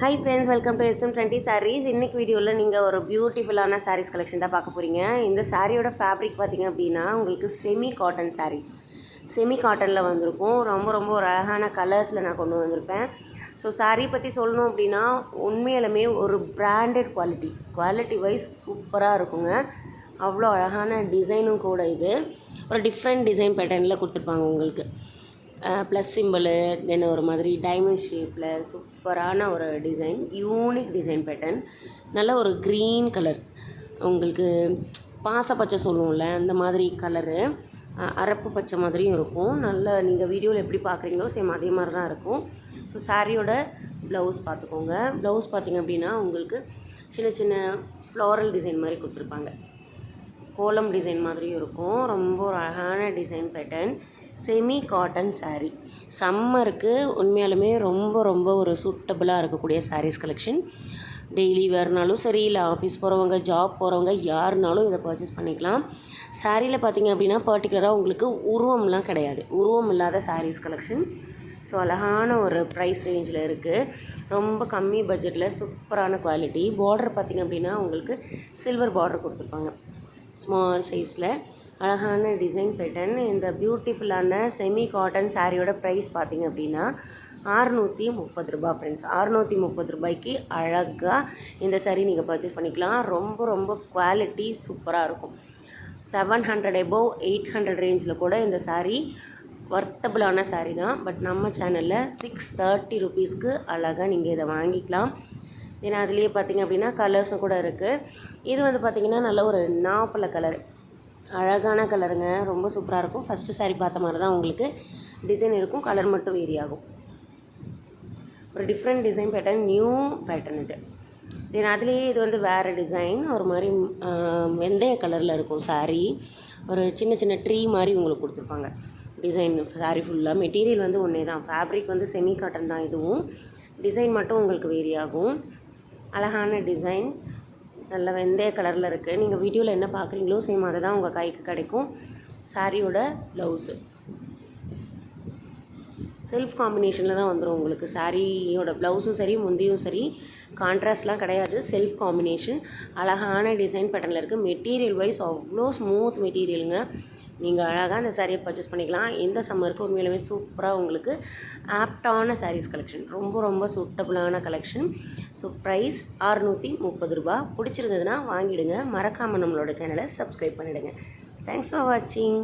Hi friends, welcome to SM20 Sarees. இன்றைக்கி வீடியோவில் நீங்கள் ஒரு பியூட்டிஃபுல்லான சாரீஸ் கலெக்ஷன் தான் பார்க்க போகிறீங்க. இந்த சாரியோட ஃபேப்ரிக் பார்த்திங்க அப்படின்னா உங்களுக்கு செமி காட்டன் சாரீஸ். செமி காட்டனில் வந்திருக்கும். ரொம்ப ரொம்ப ஒரு அழகான கலர்ஸில் நான் கொண்டு வந்திருப்பேன். ஸோ சாரீ பற்றி சொல்லணும் அப்படின்னா உண்மையிலுமே ஒரு பிராண்டட் குவாலிட்டி வைஸ் சூப்பராக இருக்குங்க. அவ்வளோ அழகான டிசைனும் கூட. இது ஒரு டிஃப்ரெண்ட் டிசைன் பேட்டர்னில் கொடுத்துருப்பாங்க உங்களுக்கு. ப்ளஸ் சிம்பிளு, தென் ஒரு மாதிரி டைமண்ட் ஷேப்பில் சூப்பரான ஒரு டிசைன், யூனிக் டிசைன் பேட்டர்ன். நல்ல ஒரு க்ரீன் கலர், உங்களுக்கு பாசப்பச்சை சொல்லுவோம்ல அந்த மாதிரி கலரு, அரப்பு பச்சை மாதிரியும் இருக்கும். நல்ல நீங்கள் வீடியோவில் எப்படி பார்க்குறீங்களோ சேம் அதே மாதிரி தான் இருக்கும். ஸோ சாரியோட ப்ளவுஸ் பார்த்துக்கோங்க. ப்ளவுஸ் பார்த்திங்க அப்படின்னா உங்களுக்கு சின்ன சின்ன ஃப்ளாரல் டிசைன் மாதிரி கொடுத்துருப்பாங்க. கோலம் டிசைன் மாதிரியும் இருக்கும். ரொம்ப ஒரு அழகான design pattern. Semi cotton sari சம்மருக்கு உண்மையாலுமே ரொம்ப ரொம்ப ஒரு சூட்டபுளாக இருக்கக்கூடிய சாரீஸ் கலெக்ஷன். டெய்லி வேறுனாலும் சரி, இல்லை ஆஃபீஸ் போகிறவங்க, ஜாப் போகிறவங்க யாருனாலும் இதை பர்ச்சேஸ் பண்ணிக்கலாம். சாரியில் பார்த்திங்க அப்படின்னா பர்டிகுலராக உங்களுக்கு உருவம்லாம் கிடையாது, உருவம் இல்லாத சாரீஸ் கலெக்ஷன். ஸோ அழகான ஒரு ப்ரைஸ் ரேஞ்சில் இருக்குது. ரொம்ப கம்மி பட்ஜெட்டில் சூப்பரான குவாலிட்டி. பார்டர் பார்த்திங்க அப்படின்னா உங்களுக்கு சில்வர் பார்டர் கொடுத்துருப்பாங்க, ஸ்மால் சைஸில். அழகான டிசைன் பேட்டர்ன். இந்த பியூட்டிஃபுல்லான செமி காட்டன் சாரியோட ப்ரைஸ் பார்த்திங்க அப்படின்னா 630 ரூபா ஃப்ரெண்ட்ஸ். 630 ரூபாய்க்கு அழகாக இந்த சாரீ நீங்கள் பர்ச்சேஸ் பண்ணிக்கலாம். ரொம்ப ரொம்ப குவாலிட்டி சூப்பராக இருக்கும். 700 எபோவ் 800 ரேஞ்சில் கூட இந்த சாரீ வர்த்தபுளான சாரீ தான். பட் நம்ம சேனலில் 630 ருபீஸ்க்கு அழகாக நீங்கள் இதை வாங்கிக்கலாம். ஏன்னா அதுலேயே பார்த்திங்க அப்படின்னா கலர்ஸும் கூட இருக்குது. இது வந்து பார்த்திங்கன்னா நல்ல ஒரு நாப்பல கலர், அழகான கலருங்க. ரொம்ப சூப்பராக இருக்கும். ஃபஸ்ட்டு சாரீ பார்த்த மாதிரி தான் உங்களுக்கு டிசைன் இருக்கும், கலர் மட்டும் வேரி ஆகும். ஒரு different design pattern, new pattern இது. தென் அதுலேயே இது வந்து வேறு டிசைன், ஒரு மாதிரி வெந்தய கலரில் இருக்கும் சாரீ. ஒரு சின்ன சின்ன ட்ரீ மாதிரி உங்களுக்கு கொடுத்துருப்பாங்க டிசைன். சாரீ ஃபுல்லாக மெட்டீரியல் வந்து ஒன்றே தான், ஃபேப்ரிக் வந்து செமி காட்டன் தான். இதுவும் டிசைன் மட்டும் உங்களுக்கு வேரி ஆகும். அழகான டிசைன், நல்ல வெந்தய கலரில் இருக்குது. நீங்கள் வீடியோவில் என்ன பார்க்குறீங்களோ சேம் அதை தான் உங்கள் கைக்கு கிடைக்கும். சாரியோட ப்ளவுஸு செல்ஃப் காம்பினேஷனில் தான் வந்துடும் உங்களுக்கு. சாரியோட ப்ளவுஸும் சரி, முந்தியும் சரி, கான்ட்ராஸ்ட்லாம் கிடையாது, செல்ஃப் காம்பினேஷன். அழகான டிசைன் பேட்டர்னில் இருக்குது. மெட்டீரியல் வைஸ் அவ்வளோ ஸ்மூத் மெட்டீரியலுங்க. நீங்கள் அழகாக அந்த சாரியை பர்ச்சேஸ் பண்ணிக்கலாம். இந்த சம்மருக்கு உண்மையிலுமே சூப்பராக உங்களுக்கு ஆப்டான சாரீஸ் கலெக்ஷன், ரொம்ப ரொம்ப சூட்டபுளான கலெக்ஷன். ஸோ ப்ரைஸ் 630 ரூபா. பிடிச்சிருந்ததுன்னா வாங்கிடுங்க. மறக்காமல் நம்மளோட சேனலை சப்ஸ்கிரைப் பண்ணிவிடுங்க. தேங்க்ஸ் ஃபார் வாட்சிங்.